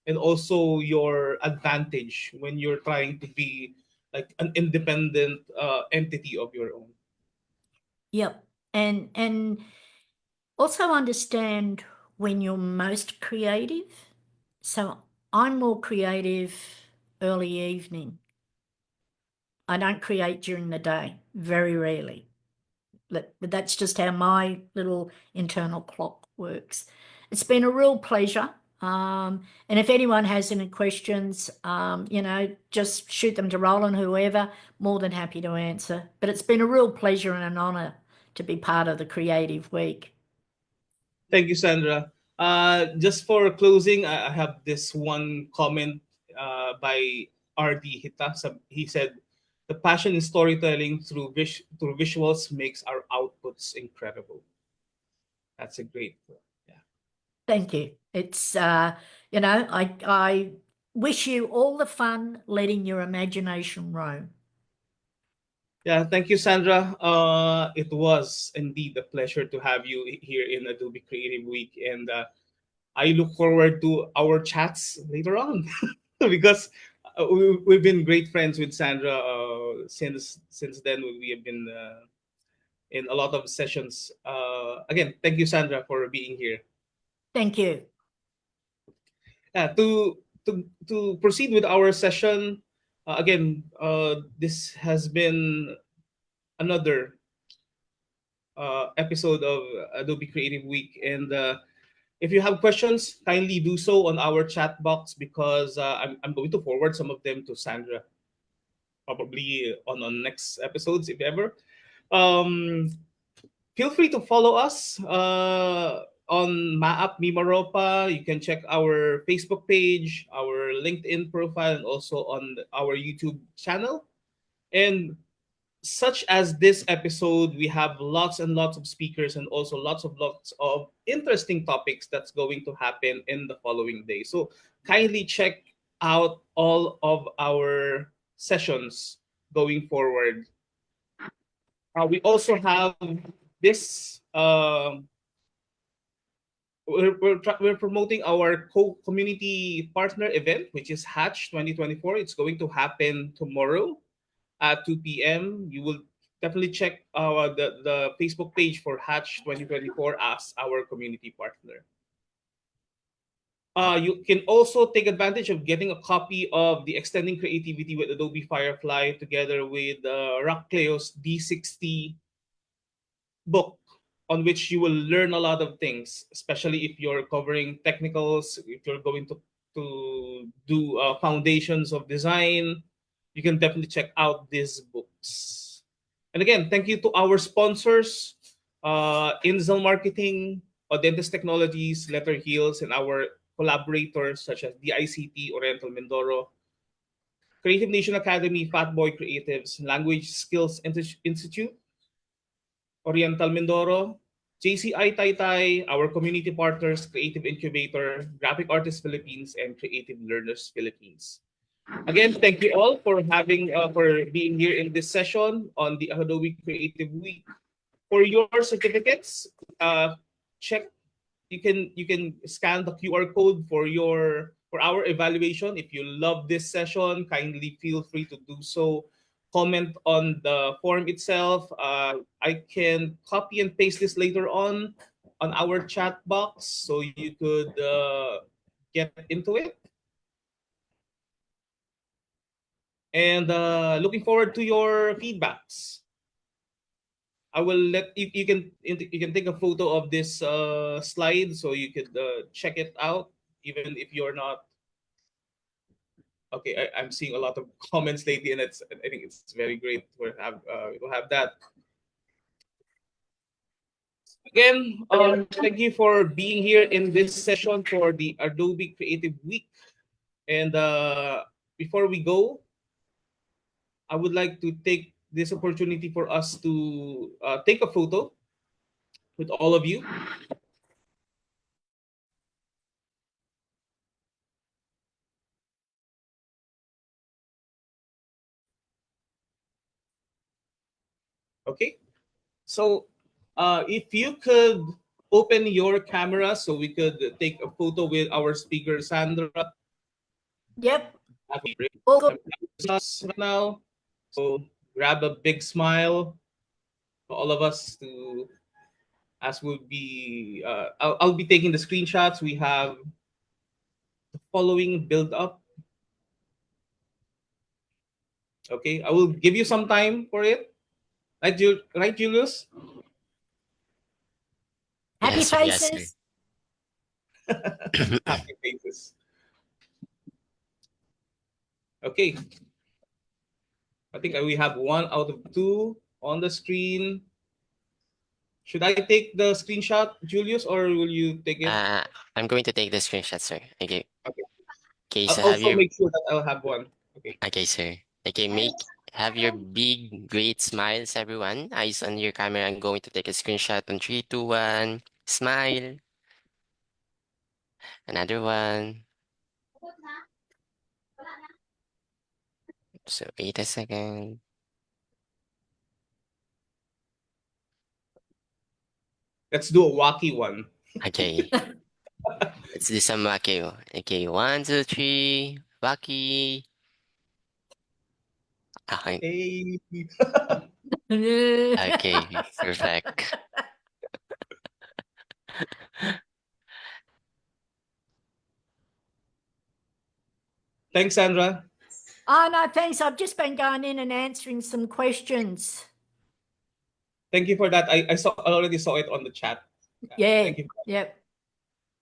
and also your advantage when you're trying to be like an independent entity of your own. Yep. And also understand when you're most creative. So I'm more creative early evening. I don't create during the day, very rarely. But that's just how my little internal clock works. It's been a real pleasure. And if anyone has any questions, just shoot them to Roland, whoever, more than happy to answer. But it's been a real pleasure and an honour to be part of the Creative Week. Thank you, Sandra. Just for closing, I have this one comment by RD Hita. He said, "The passion in storytelling through visuals makes our outputs incredible." That's a great, yeah. Thank you. It's, I wish you all the fun letting your imagination roam. Yeah, thank you, Sandra. It was indeed a pleasure to have you here in Adobe Creative Week, and I look forward to our chats later on because we've been great friends with Sandra since then. We have been in a lot of sessions. Again, thank you, Sandra, for being here. Thank you. To proceed with our session, again, this has been another episode of Adobe Creative Week. And if you have questions, kindly do so on our chat box because I'm going to forward some of them to Sandra, probably on next episodes, if ever. Um, Feel free to follow us on Maap Mimaropa. You can check our Facebook page, our LinkedIn profile, and also on our YouTube channel. And such as this episode, we have lots and lots of speakers and also lots of interesting topics that's going to happen in the following day. So kindly check out all of our sessions going forward. We also have this. We're promoting our community partner event, which is Hatch 2024. It's going to happen tomorrow at 2 p.m. You will definitely check the Facebook page for Hatch 2024 as our community partner. You can also take advantage of getting a copy of the Extending Creativity with Adobe Firefly together with Racleo's D60 book, on which you will learn a lot of things, especially if you're covering technicals, if you're going to do foundations of design. You can definitely check out these books. And again, thank you to our sponsors, Inzel Marketing, Audentes Technologies, Letter Hills, and our collaborators such as DICT, Oriental Mindoro, Creative Nation Academy, Fatboy Creatives, Language Skills Institute, Oriental Mindoro, JCI Taytay, our community partners, Creative Incubator, Graphic Artists Philippines, and Creative Learners Philippines. Again, thank you all for being here in this session on the Adobe Creative Week. For your certificates, check you can scan the QR code for our evaluation. If you love this session, kindly feel free to do so. Comment on the form itself. I can copy and paste this later on our chat box so you could get into it. And looking forward to your feedbacks. I will let you can take a photo of this slide so you could check it out even if you're not okay. I'm seeing a lot of comments lately, and I think it's very great to have that again. Thank you for being here in this session for the Adobe Creative Week. And before we go, I would like to take this opportunity for us to take a photo with all of you. Okay. So, if you could open your camera so we could take a photo with our speaker, Sandra. Yep. All good. Right now. So, grab a big smile for all of us to, as we'll be, I'll be taking the screenshots. We have the following build up. Okay. I will give you some time for it. Right, Julius? Happy Yes, sir. Yes, sir. faces. Happy faces. Okay. I think we have 1 out of 2 on the screen. Should I take the screenshot, Julius, or will you take it? I'm going to take the screenshot, sir. Okay. Okay. Okay, I'll so have also your make sure that I'll have one. Okay. okay, sir. Okay, have your big great smiles, everyone. Eyes on your camera. I'm going to take a screenshot on 3, 2, 1. Smile. Another one. So wait a second. Let's do a wacky one. Okay. Let's do some wacky. Okay, 1, 2, 3. Wacky. Okay. Hey. Okay, perfect. Thanks, Sandra. Oh, no, thanks. I've just been going in and answering some questions. Thank you for that. I already saw it on the chat. Yeah. Thank you. Yep.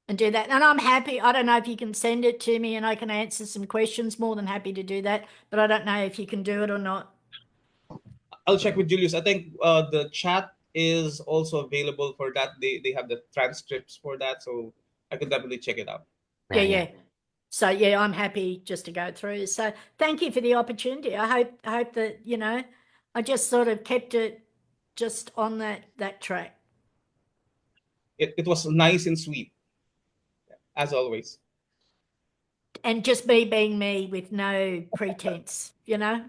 And do that. And I'm happy. I don't know if you can send it to me and I can answer some questions. More than happy to do that. But I don't know if you can do it or not. I'll check with Julius. I think the chat is also available for that. They have the transcripts for that, so I could definitely check it out. Yeah. So yeah, I'm happy just to go through. So thank you for the opportunity. I hope that, I just sort of kept it just on that track. It was nice and sweet, as always. And just me being me with no pretense, Yeah.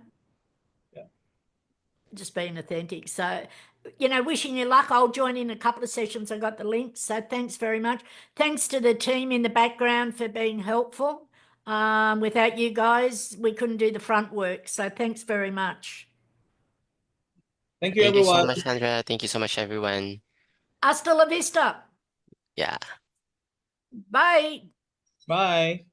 just being authentic. So, wishing you luck. I'll join in a couple of sessions. I got the link. So thanks very much. Thanks to the team in the background for being helpful. Without you guys, we couldn't do the front work. So thanks very much. Thank you, Thank you so everyone. much, Sandra. Thank you so much, everyone. Hasta la vista. Yeah. Bye. Bye.